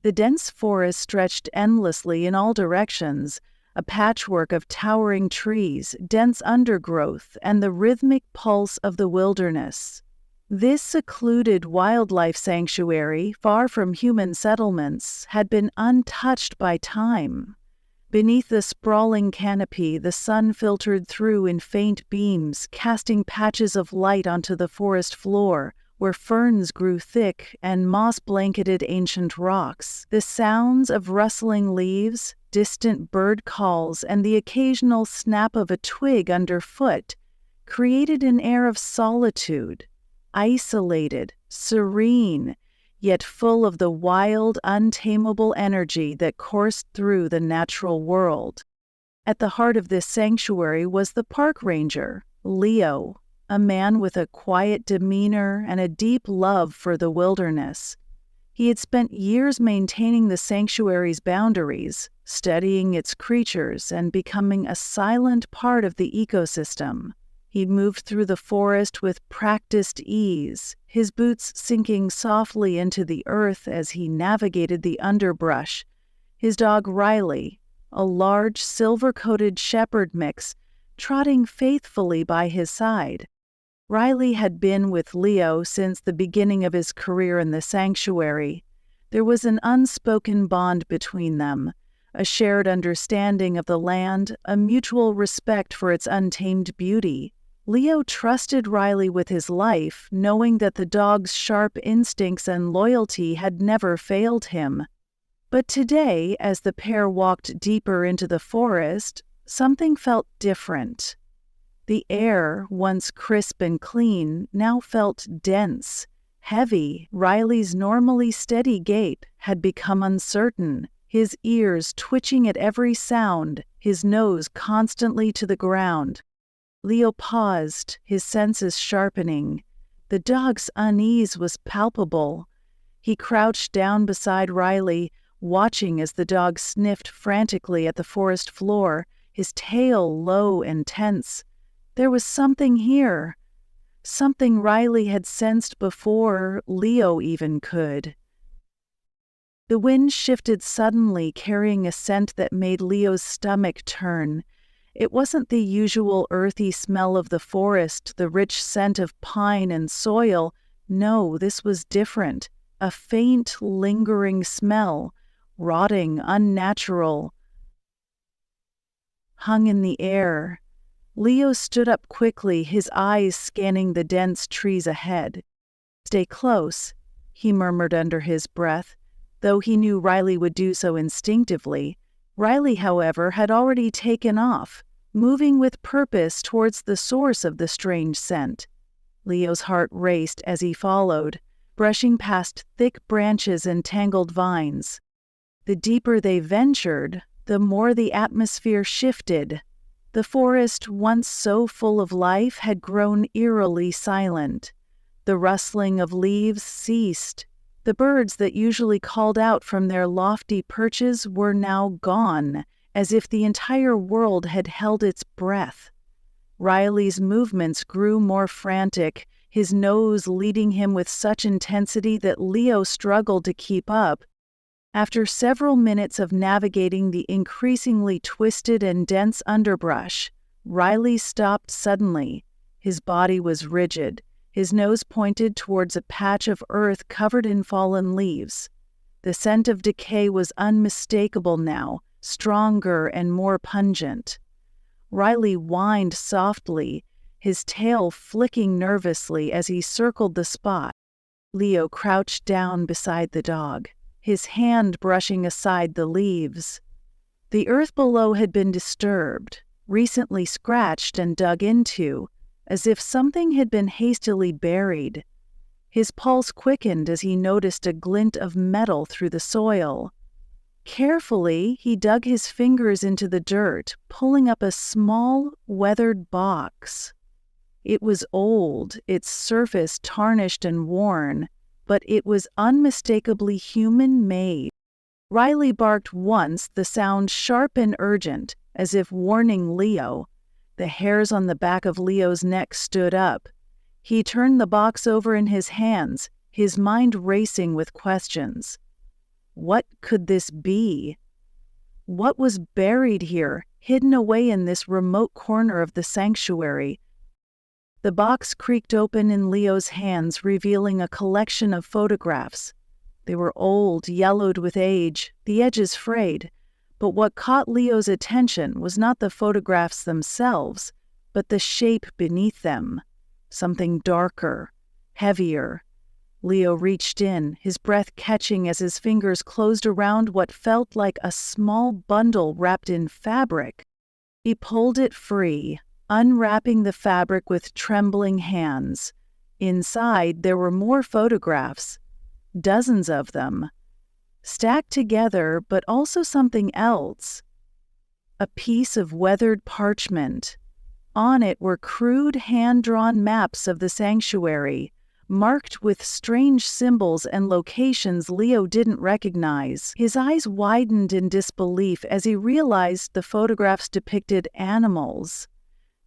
The dense forest stretched endlessly in all directions, a patchwork of towering trees, dense undergrowth, and the rhythmic pulse of the wilderness. This secluded wildlife sanctuary, far from human settlements, had been untouched by time. Beneath the sprawling canopy, the sun filtered through in faint beams, casting patches of light onto the forest floor, where ferns grew thick and moss-blanketed ancient rocks. The sounds of rustling leaves, distant bird calls, and the occasional snap of a twig underfoot created an air of solitude, isolated, serene, yet full of the wild, untamable energy that coursed through the natural world. At the heart of this sanctuary was the park ranger, Leo, a man with a quiet demeanor and a deep love for the wilderness. He had spent years maintaining the sanctuary's boundaries, studying its creatures, and becoming a silent part of the ecosystem. He moved through the forest with practiced ease, his boots sinking softly into the earth as he navigated the underbrush. His dog Riley, a large silver-coated shepherd mix, trotting faithfully by his side. Riley had been with Leo since the beginning of his career in the sanctuary. There was an unspoken bond between them, a shared understanding of the land, a mutual respect for its untamed beauty. Leo trusted Riley with his life, knowing that the dog's sharp instincts and loyalty had never failed him. But today, as the pair walked deeper into the forest, something felt different. The air, once crisp and clean, now felt dense, heavy. Riley's normally steady gait had become uncertain, his ears twitching at every sound, his nose constantly to the ground. Leo paused, his senses sharpening. The dog's unease was palpable. He crouched down beside Riley, watching as the dog sniffed frantically at the forest floor, his tail low and tense. There was something here, something Riley had sensed before Leo even could. The wind shifted suddenly, carrying a scent that made Leo's stomach turn. It wasn't the usual earthy smell of the forest, the rich scent of pine and soil. No, this was different. A faint, lingering smell, rotting, unnatural, hung in the air. Leo stood up quickly, his eyes scanning the dense trees ahead. "Stay close," he murmured under his breath, though he knew Riley would do so instinctively. Riley, however, had already taken off, moving with purpose towards the source of the strange scent. Leo's heart raced as he followed, brushing past thick branches and tangled vines. The deeper they ventured, the more the atmosphere shifted. The forest, once so full of life, had grown eerily silent. The rustling of leaves ceased. The birds that usually called out from their lofty perches were now gone, as if the entire world had held its breath. Riley's movements grew more frantic, his nose leading him with such intensity that Leo struggled to keep up. After several minutes of navigating the increasingly twisted and dense underbrush, Riley stopped suddenly. His body was rigid, his nose pointed towards a patch of earth covered in fallen leaves. The scent of decay was unmistakable now, stronger and more pungent. Riley whined softly, his tail flicking nervously as he circled the spot. Leo crouched down beside the dog, his hand brushing aside the leaves. The earth below had been disturbed, recently scratched and dug into, as if something had been hastily buried. His pulse quickened as he noticed a glint of metal through the soil. Carefully, he dug his fingers into the dirt, pulling up a small, weathered box. It was old, its surface tarnished and worn, but it was unmistakably human-made. Riley barked once, the sound sharp and urgent, as if warning Leo. The hairs on the back of Leo's neck stood up. He turned the box over in his hands, his mind racing with questions. What could this be? What was buried here, hidden away in this remote corner of the sanctuary? The box creaked open in Leo's hands, revealing a collection of photographs. They were old, yellowed with age, the edges frayed. But what caught Leo's attention was not the photographs themselves, but the shape beneath them. Something darker, heavier. Leo reached in, his breath catching as his fingers closed around what felt like a small bundle wrapped in fabric. He pulled it free, unwrapping the fabric with trembling hands. Inside, there were more photographs, dozens of them, stacked together, but also something else. A piece of weathered parchment. On it were crude hand-drawn maps of the sanctuary, marked with strange symbols and locations Leo didn't recognize. His eyes widened in disbelief as he realized the photographs depicted animals.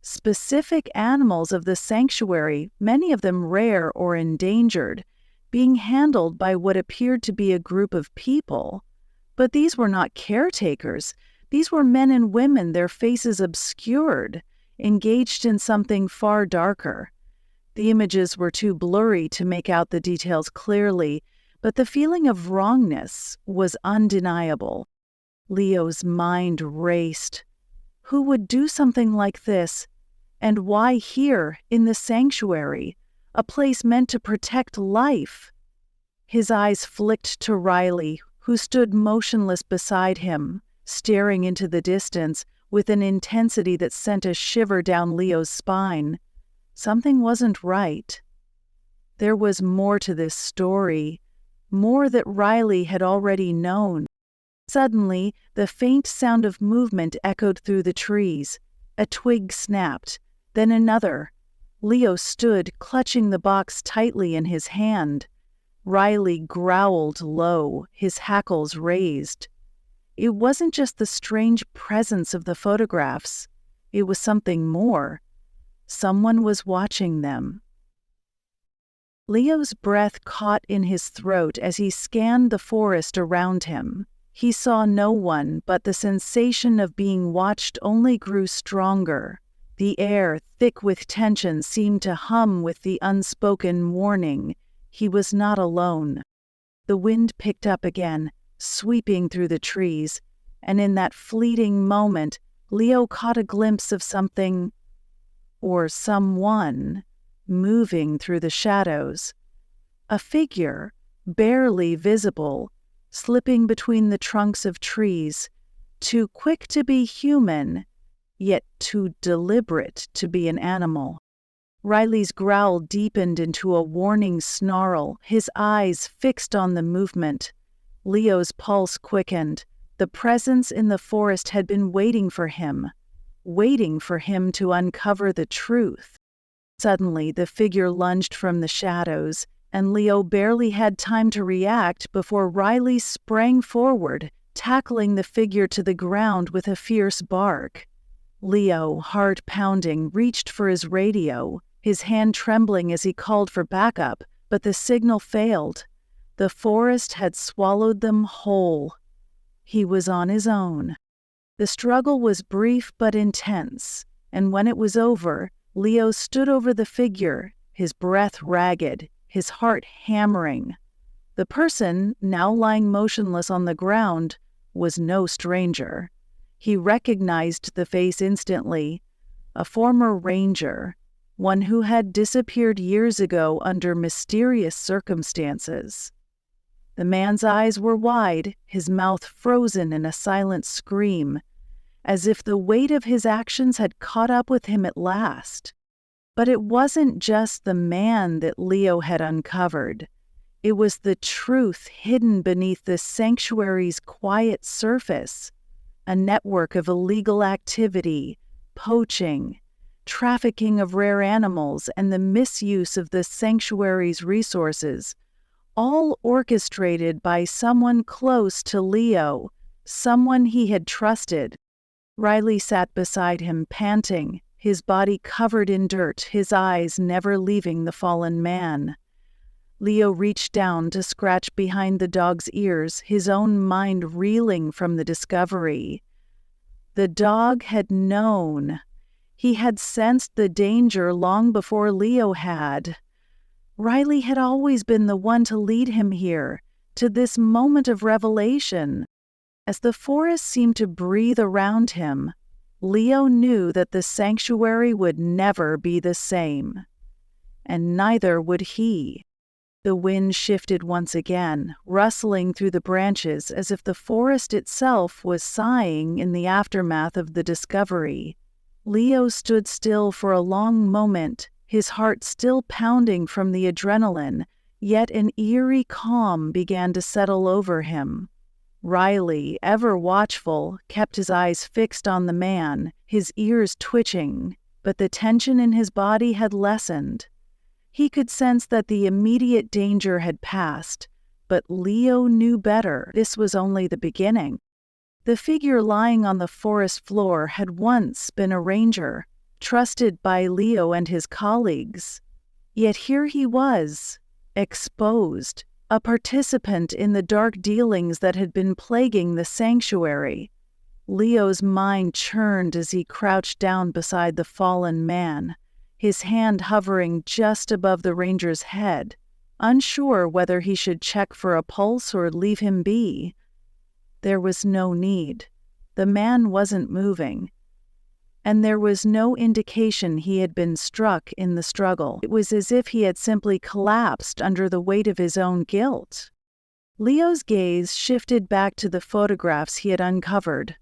Specific animals of the sanctuary, many of them rare or endangered, being handled by what appeared to be a group of people. But these were not caretakers. These were men and women, their faces obscured, engaged in something far darker. The images were too blurry to make out the details clearly, but the feeling of wrongness was undeniable. Leo's mind raced. Who would do something like this? And why here, in the sanctuary, a place meant to protect life? His eyes flicked to Riley, who stood motionless beside him, staring into the distance with an intensity that sent a shiver down Leo's spine. Something wasn't right. There was more to this story, more that Riley had already known. Suddenly, the faint sound of movement echoed through the trees. A twig snapped, then another. Leo stood, clutching the box tightly in his hand. Riley growled low, his hackles raised. It wasn't just the strange presence of the photographs. It was something more. Someone was watching them. Leo's breath caught in his throat as he scanned the forest around him. He saw no one, but the sensation of being watched only grew stronger. The air, thick with tension, seemed to hum with the unspoken warning. He was not alone. The wind picked up again, sweeping through the trees, and in that fleeting moment, Leo caught a glimpse of something, or someone, moving through the shadows. A figure, barely visible, slipping between the trunks of trees, too quick to be human, yet too deliberate to be an animal. Riley's growl deepened into a warning snarl, his eyes fixed on the movement. Leo's pulse quickened. The presence in the forest had been waiting for him to uncover the truth. Suddenly, the figure lunged from the shadows, and Leo barely had time to react before Riley sprang forward, tackling the figure to the ground with a fierce bark. Leo, heart pounding, reached for his radio, his hand trembling as he called for backup, but the signal failed. The forest had swallowed them whole. He was on his own. The struggle was brief but intense, and when it was over, Leo stood over the figure, his breath ragged, his heart hammering. The person, now lying motionless on the ground, was no stranger. He recognized the face instantly, a former ranger, one who had disappeared years ago under mysterious circumstances. The man's eyes were wide, his mouth frozen in a silent scream, as if the weight of his actions had caught up with him at last. But it wasn't just the man that Leo had uncovered. It was the truth hidden beneath the sanctuary's quiet surface, a network of illegal activity, poaching, trafficking of rare animals, and the misuse of the sanctuary's resources, all orchestrated by someone close to Leo, someone he had trusted. Riley sat beside him, panting, his body covered in dirt, his eyes never leaving the fallen man. Leo reached down to scratch behind the dog's ears, his own mind reeling from the discovery. The dog had known. He had sensed the danger long before Leo had. Riley had always been the one to lead him here, to this moment of revelation. As the forest seemed to breathe around him, Leo knew that the sanctuary would never be the same. And neither would he. The wind shifted once again, rustling through the branches as if the forest itself was sighing in the aftermath of the discovery. Leo stood still for a long moment, his heart still pounding from the adrenaline, yet an eerie calm began to settle over him. Riley, ever watchful, kept his eyes fixed on the man, his ears twitching, but the tension in his body had lessened. He could sense that the immediate danger had passed, but Leo knew better. This was only the beginning. The figure lying on the forest floor had once been a ranger, trusted by Leo and his colleagues. Yet here he was, exposed, a participant in the dark dealings that had been plaguing the sanctuary. Leo's mind churned as he crouched down beside the fallen man, his hand hovering just above the ranger's head, unsure whether he should check for a pulse or leave him be. There was no need. The man wasn't moving. And there was no indication he had been struck in the struggle. It was as if he had simply collapsed under the weight of his own guilt. Leo's gaze shifted back to the photographs he had uncovered,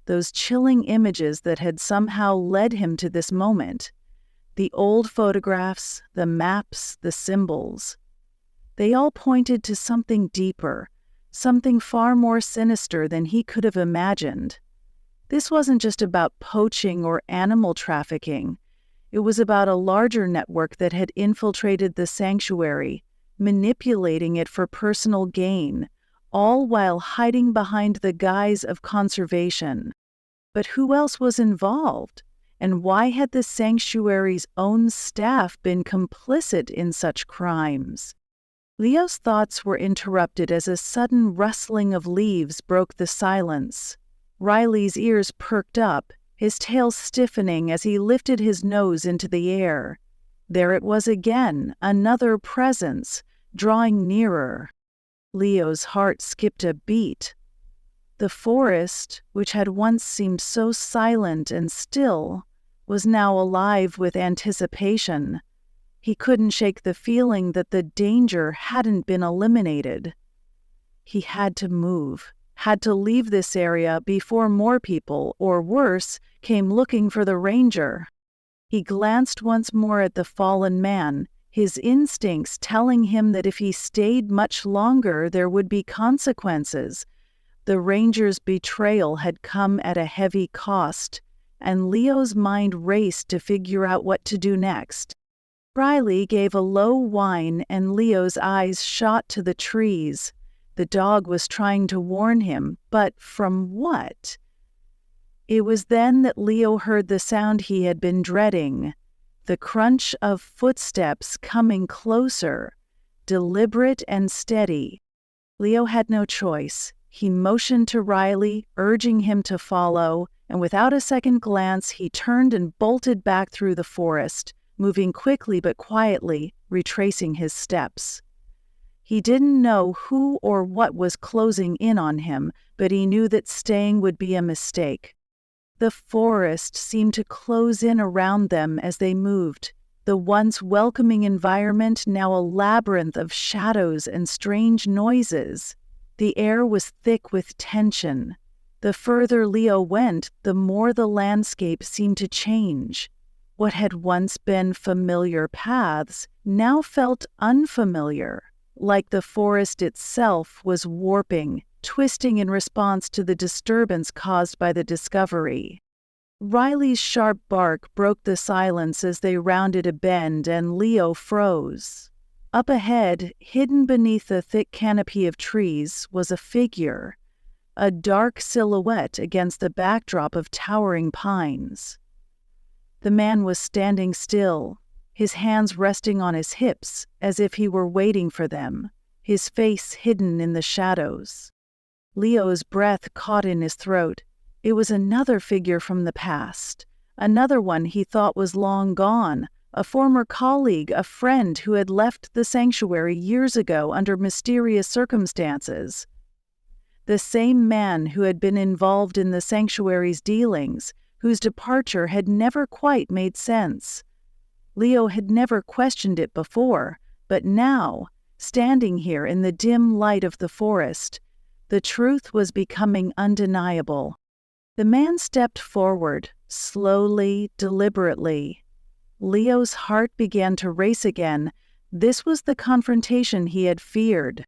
those chilling images that had somehow led him to this moment. The old photographs, the maps, the symbols. They all pointed to something deeper, something far more sinister than he could have imagined. This wasn't just about poaching or animal trafficking. It was about a larger network that had infiltrated the sanctuary, manipulating it for personal gain, all while hiding behind the guise of conservation. But who else was involved? And why had the sanctuary's own staff been complicit in such crimes? Leo's thoughts were interrupted as a sudden rustling of leaves broke the silence. Riley's ears perked up, his tail stiffening as he lifted his nose into the air. There it was again, another presence, drawing nearer. Leo's heart skipped a beat. The forest, which had once seemed so silent and still, was now alive with anticipation. He couldn't shake the feeling that the danger hadn't been eliminated. He had to move, had to leave this area before more people, or worse, came looking for the ranger. He glanced once more at the fallen man, his instincts telling him that if he stayed much longer there would be consequences. The ranger's betrayal had come at a heavy cost, and Leo's mind raced to figure out what to do next. Riley gave a low whine and Leo's eyes shot to the trees. The dog was trying to warn him, but from what? It was then that Leo heard the sound he had been dreading, the crunch of footsteps coming closer, deliberate and steady. Leo had no choice. He motioned to Riley, urging him to follow, and without a second glance, he turned and bolted back through the forest, moving quickly but quietly, retracing his steps. He didn't know who or what was closing in on him, but he knew that staying would be a mistake. The forest seemed to close in around them as they moved, the once welcoming environment now a labyrinth of shadows and strange noises. The air was thick with tension. The further Leo went, the more the landscape seemed to change. What had once been familiar paths now felt unfamiliar, like the forest itself was warping, twisting in response to the disturbance caused by the discovery. Riley's sharp bark broke the silence as they rounded a bend, and Leo froze. Up ahead, hidden beneath the thick canopy of trees, was a figure, a dark silhouette against the backdrop of towering pines. The man was standing still, his hands resting on his hips as if he were waiting for them, his face hidden in the shadows. Leo's breath caught in his throat. It was another figure from the past, another one he thought was long gone, a former colleague, a friend who had left the sanctuary years ago under mysterious circumstances. The same man who had been involved in the sanctuary's dealings, whose departure had never quite made sense. Leo had never questioned it before, but now, standing here in the dim light of the forest, the truth was becoming undeniable. The man stepped forward, slowly, deliberately. Leo's heart began to race again. This was the confrontation he had feared.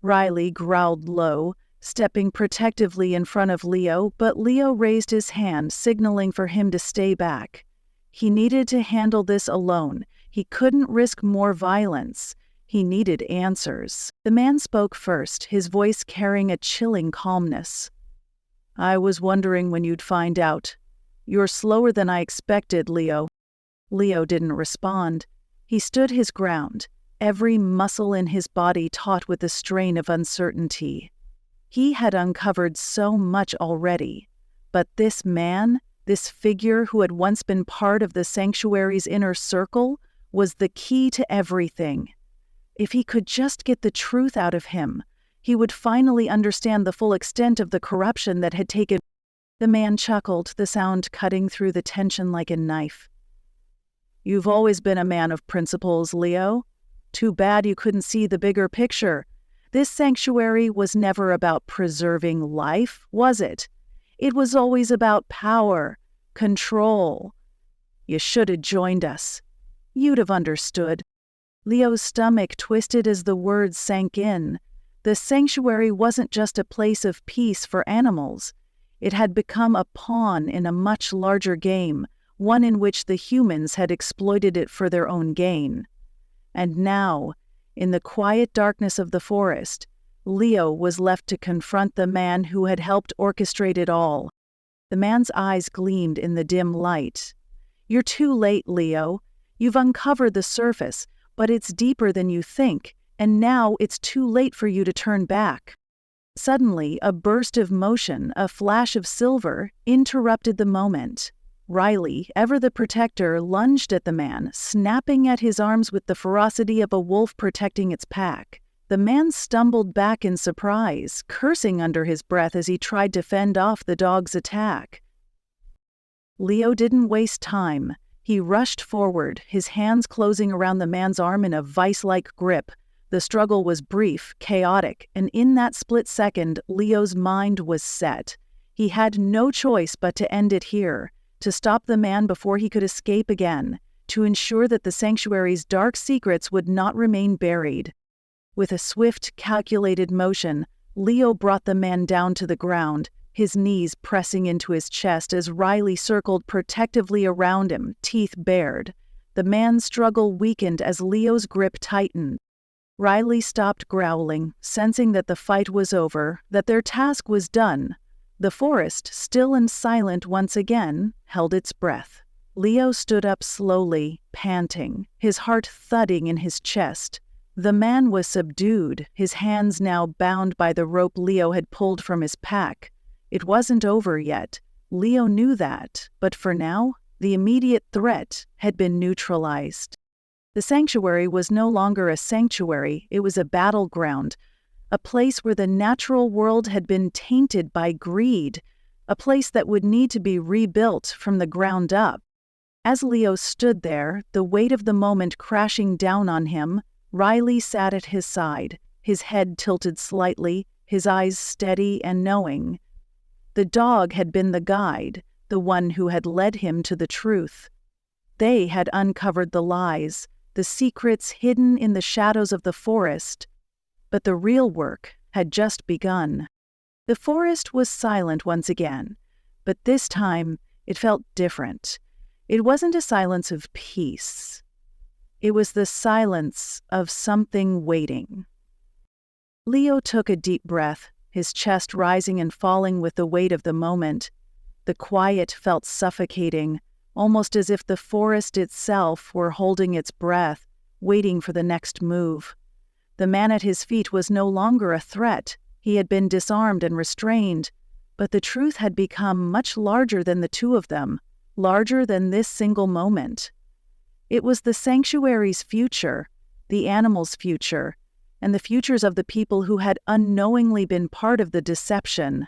Riley growled low, stepping protectively in front of Leo, but Leo raised his hand, signaling for him to stay back. He needed to handle this alone. He couldn't risk more violence. He needed answers. The man spoke first, his voice carrying a chilling calmness. "I was wondering when you'd find out. You're slower than I expected, Leo." Leo didn't respond. He stood his ground, every muscle in his body taut with the strain of uncertainty. He had uncovered so much already, but this man, this figure who had once been part of the sanctuary's inner circle, was the key to everything. If he could just get the truth out of him, he would finally understand the full extent of the corruption that had taken. The man chuckled, the sound cutting through the tension like a knife. "You've always been a man of principles, Leo. Too bad you couldn't see the bigger picture. This sanctuary was never about preserving life, was it? It was always about power, control. You should have joined us. You'd have understood." Leo's stomach twisted as the words sank in. The sanctuary wasn't just a place of peace for animals. It had become a pawn in a much larger game, one in which the humans had exploited it for their own gain. And now, in the quiet darkness of the forest, Leo was left to confront the man who had helped orchestrate it all. The man's eyes gleamed in the dim light. "You're too late, Leo. You've uncovered the surface, but it's deeper than you think, and now it's too late for you to turn back." Suddenly, a burst of motion, a flash of silver, interrupted the moment. Riley, ever the protector, lunged at the man, snapping at his arms with the ferocity of a wolf protecting its pack. The man stumbled back in surprise, cursing under his breath as he tried to fend off the dog's attack. Leo didn't waste time. He rushed forward, his hands closing around the man's arm in a vice-like grip. The struggle was brief, chaotic, and in that split second, Leo's mind was set. He had no choice but to end it here, to stop the man before he could escape again, to ensure that the sanctuary's dark secrets would not remain buried. With a swift, calculated motion, Leo brought the man down to the ground, his knees pressing into his chest as Riley circled protectively around him, teeth bared. The man's struggle weakened as Leo's grip tightened. Riley stopped growling, sensing that the fight was over, that their task was done. The forest, still and silent once again, held its breath. Leo stood up slowly, panting, his heart thudding in his chest. The man was subdued, his hands now bound by the rope Leo had pulled from his pack. It wasn't over yet. Leo knew that, but for now, the immediate threat had been neutralized. The sanctuary was no longer a sanctuary, it was a battleground, a place where the natural world had been tainted by greed, a place that would need to be rebuilt from the ground up. As Leo stood there, the weight of the moment crashing down on him, Riley sat at his side, his head tilted slightly, his eyes steady and knowing. The dog had been the guide, the one who had led him to the truth. They had uncovered the lies, the secrets hidden in the shadows of the forest, but the real work had just begun. The forest was silent once again, but this time it felt different. It wasn't a silence of peace. It was the silence of something waiting. Leo took a deep breath, his chest rising and falling with the weight of the moment. The quiet felt suffocating, almost as if the forest itself were holding its breath, waiting for the next move. The man at his feet was no longer a threat. He had been disarmed and restrained, but the truth had become much larger than the two of them, larger than this single moment. It was the sanctuary's future, the animals' future, and the futures of the people who had unknowingly been part of the deception.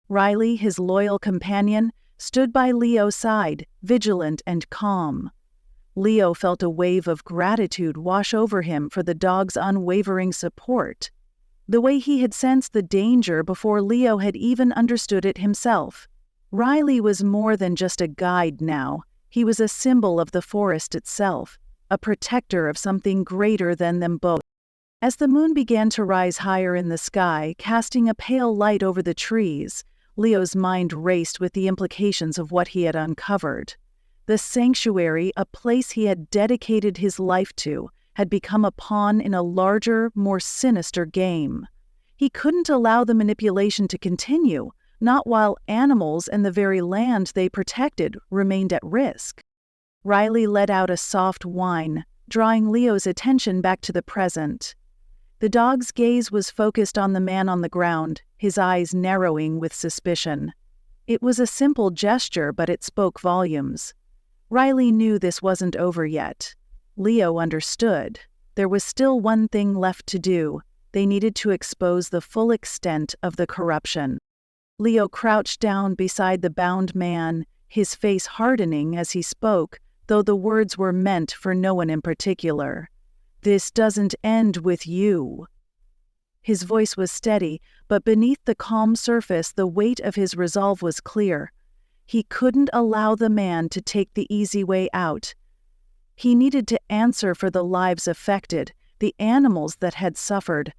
Riley, his loyal companion, stood by Leo's side, vigilant and calm. Leo felt a wave of gratitude wash over him for the dog's unwavering support, the way he had sensed the danger before Leo had even understood it himself. Riley was more than just a guide now. He was a symbol of the forest itself, a protector of something greater than them both. As the moon began to rise higher in the sky, casting a pale light over the trees, Leo's mind raced with the implications of what he had uncovered. The sanctuary, a place he had dedicated his life to, had become a pawn in a larger, more sinister game. He couldn't allow the manipulation to continue, not while animals and the very land they protected remained at risk. Riley let out a soft whine, drawing Leo's attention back to the present. The dog's gaze was focused on the man on the ground, his eyes narrowing with suspicion. It was a simple gesture, but it spoke volumes. Riley knew this wasn't over yet. Leo understood. There was still one thing left to do. They needed to expose the full extent of the corruption. Leo crouched down beside the bound man, his face hardening as he spoke, though the words were meant for no one in particular. "This doesn't end with you." His voice was steady, but beneath the calm surface the weight of his resolve was clear. He couldn't allow the man to take the easy way out. He needed to answer for the lives affected, the animals that had suffered,